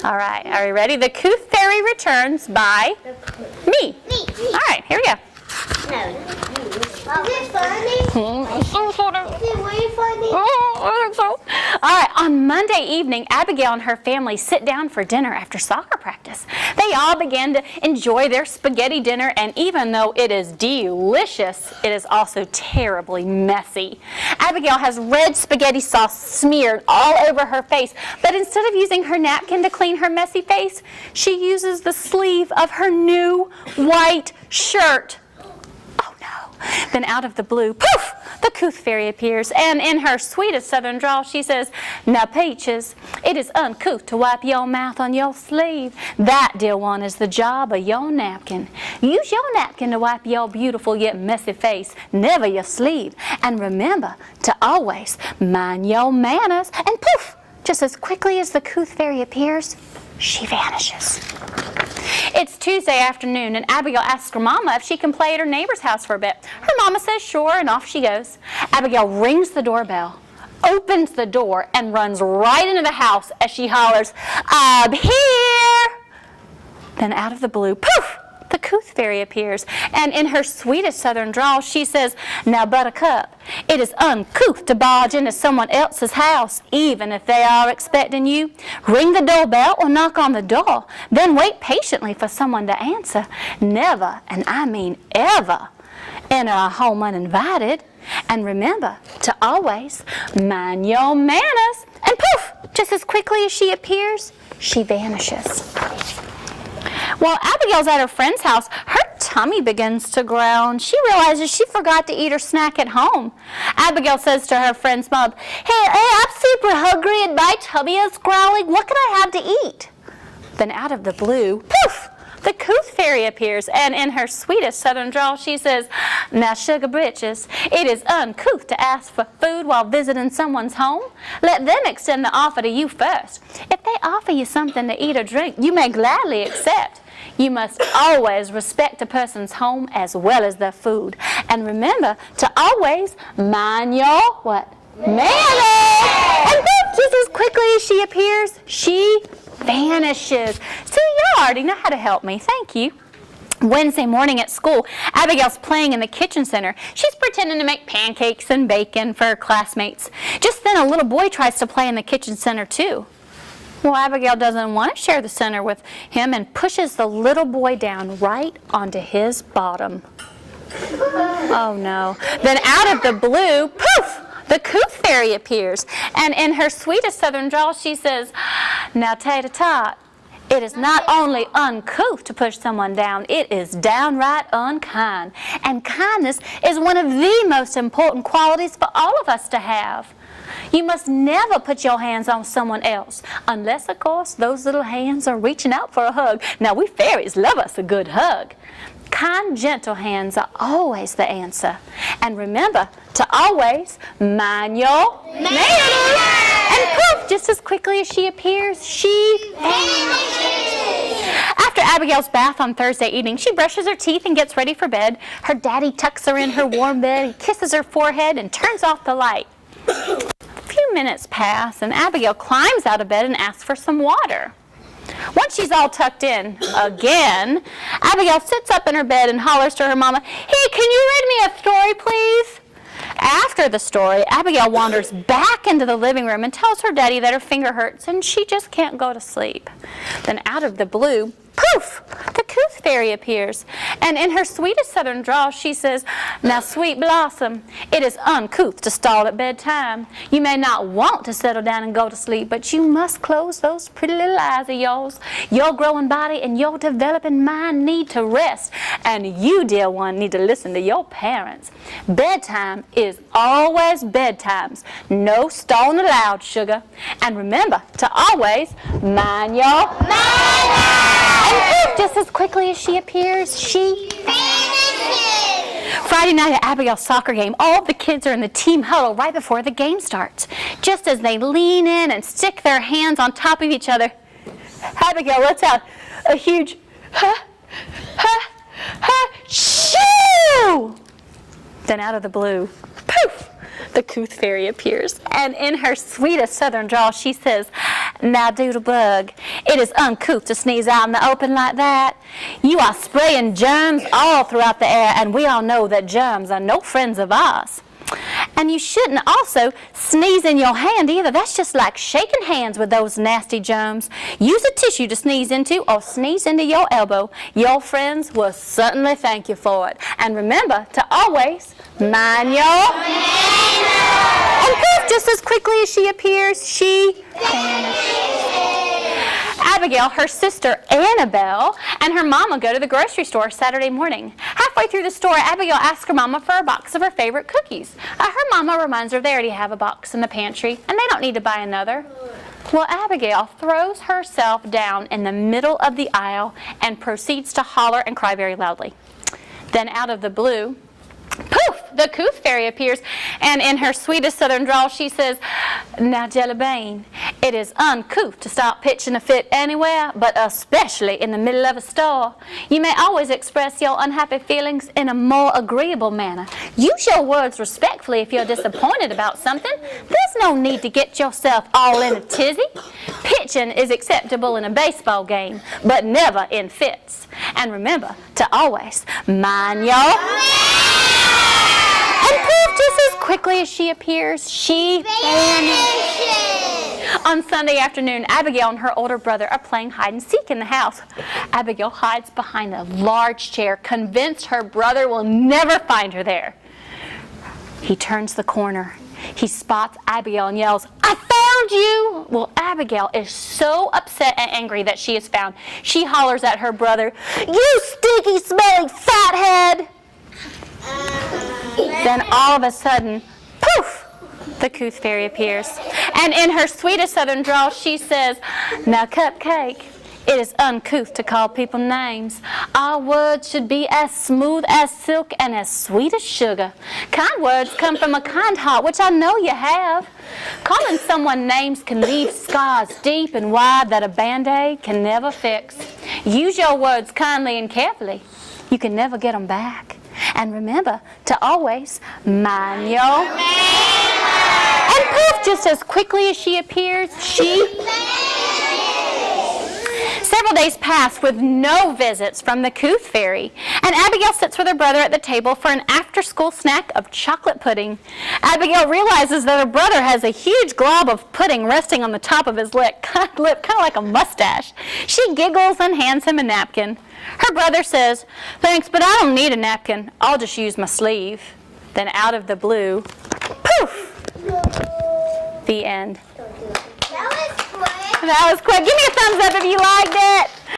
All right, are you ready? The Couth Fairy Returns by me. All right, here we go. Is it funny? Is it really funny? I think so. All right, on Monday evening, Abigail and her family sit down for dinner after soccer practice. They all begin to enjoy their spaghetti dinner, and even though it is delicious, it is also terribly messy. Abigail has red spaghetti sauce smeared all over her face, but instead of using her napkin to clean her messy face, she uses the sleeve of her new white shirt. Then out of the blue, poof, the Couth Fairy appears, and in her sweetest southern drawl, she says, "Now, Peaches, it is uncouth to wipe your mouth on your sleeve. That, dear one, is the job of your napkin. Use your napkin to wipe your beautiful yet messy face, never your sleeve. And remember to always mind your manners." And poof, just as quickly as the Couth Fairy appears, she vanishes. It's Tuesday afternoon, and Abigail asks her mama if she can play at her neighbor's house for a bit. Her mama says sure, and off she goes. Abigail rings the doorbell, opens the door, and runs right into the house as she hollers, "I'm here!" Then out of the blue, poof, the Couth Fairy appears, and in her sweetest southern drawl, she says, "Now, Buttercup, it is uncouth to barge into someone else's house, even if they are expecting you. Ring the doorbell or knock on the door, then wait patiently for someone to answer. Never, and I mean ever, enter a home uninvited. And remember to always mind your manners." And poof, just as quickly as she appears, she vanishes. While Abigail's at her friend's house, her tummy begins to growl, and she realizes she forgot to eat her snack at home. Abigail says to her friend's mom, hey, I'm super hungry and my tummy is growling. What can I have to eat?" Then out of the blue, poof, the Couth Fairy appears, and in her sweetest southern drawl, she says, "Now, Sugar Britches, it is uncouth to ask for food while visiting someone's home. Let them extend the offer to you first. If they offer you something to eat or drink, you may gladly accept. You must always respect a person's home as well as their food. And remember to always mind your what? Manners!" And then, just as quickly as she appears, she vanishes. See, you already know how to help me. Thank you. Wednesday morning at school, Abigail's playing in the kitchen center. She's pretending to make pancakes and bacon for her classmates. Just then, a little boy tries to play in the kitchen center too. Well, Abigail doesn't want to share the center with him and pushes the little boy down right onto his bottom. Oh no. Then out of the blue, poof, the Couth Fairy appears, and in her sweetest southern drawl, she says, "Now, Tater-tot, it is not only uncouth to push someone down, it is downright unkind. And kindness is one of the most important qualities for all of us to have. You must never put your hands on someone else, unless, of course, those little hands are reaching out for a hug. Now, we fairies love us a good hug. Kind, gentle hands are always the answer. And remember to always mind your manners." And poof, just as quickly as she appears, she vanishes. After Abigail's bath on Thursday evening, she brushes her teeth and gets ready for bed. Her daddy tucks her in her warm bed, he kisses her forehead, and turns off the light. A few minutes pass, and Abigail climbs out of bed and asks for some water. Once she's all tucked in again, Abigail sits up in her bed and hollers to her mama, "Hey, can you read me a story, please?" After the story, Abigail wanders back into the living room and tells her daddy that her finger hurts and she just can't go to sleep. Then out of the blue, poof, the Couth Fairy appears, and in her sweetest southern drawl, she says, "Now, Sweet Blossom, it is uncouth to stall at bedtime. You may not want to settle down and go to sleep, but you must close those pretty little eyes of yours. Your growing body and your developing mind need to rest, and you, dear one, need to listen to your parents. Bedtime is always bedtimes. No stalling allowed, sugar. And remember to always mind your manners." And poof, just as quickly as she appears, she vanishes. Friday night at Abigail's soccer game, all of the kids are in the team huddle right before the game starts. Just as they lean in and stick their hands on top of each other, Abigail lets out a huge shoo! Then out of the blue, poof, the Couth Fairy appears. And in her sweetest southern drawl, she says, Now, Doodlebug, it is uncouth to sneeze out in the open like that. You are spraying germs all throughout the air, and we all know that germs are no friends of ours. And you shouldn't also sneeze in your hand either. That's just like shaking hands with those nasty germs. Use a tissue to sneeze into or sneeze into your elbow. Your friends will certainly thank you for it. And remember to always mind your manners. And poof, just as quickly as she appears, she vanishes. Abigail, her sister Annabelle, and her mama go to the grocery store Saturday morning. Halfway through the store, Abigail asks her mama for a box of her favorite cookies. Her mama reminds her they already have a box in the pantry, and they don't need to buy another. Well, Abigail throws herself down in the middle of the aisle and proceeds to holler and cry very loudly. Then out of the blue, poof, the Couth Fairy appears, and in her sweetest southern drawl, she says, "Now, Jellybean, it is uncouth to start pitching a fit anywhere, but especially in the middle of a store. You may always express your unhappy feelings in a more agreeable manner. Use your words respectfully if you're disappointed about something. There's no need to get yourself all in a tizzy. Pitching is acceptable in a baseball game, but never in fits. And remember to always mind your..." And poof, just as quickly as she appears, she vanishes. On Sunday afternoon, Abigail and her older brother are playing hide and seek in the house. Abigail hides behind a large chair, convinced her brother will never find her there. He turns the corner. He spots Abigail and yells, "I found you!" Well, Abigail is so upset and angry that she is found. She hollers at her brother, "You stinky, smelly fathead!" Then all of a sudden, poof, the Couth Fairy appears. And in her sweetest southern drawl, she says, "Now, Cupcake, it is uncouth to call people names. Our words should be as smooth as silk and as sweet as sugar. Kind words come from a kind heart, which I know you have. Calling someone names can leave scars deep and wide that a Band-Aid can never fix. Use your words kindly and carefully. You can never get them back. And remember to always mind your manners." And poof, just as quickly as she appears, she vanishes. Several days pass with no visits from the Couth Fairy, and Abigail sits with her brother at the table for an after-school snack of chocolate pudding. Abigail realizes that her brother has a huge glob of pudding resting on the top of his lip, kind of like a mustache. She giggles and hands him a napkin. Her brother says, "Thanks, but I don't need a napkin. I'll just use my sleeve." Then out of the blue, poof, the end. That was quick. That was quick. Give me a thumbs up if you liked it.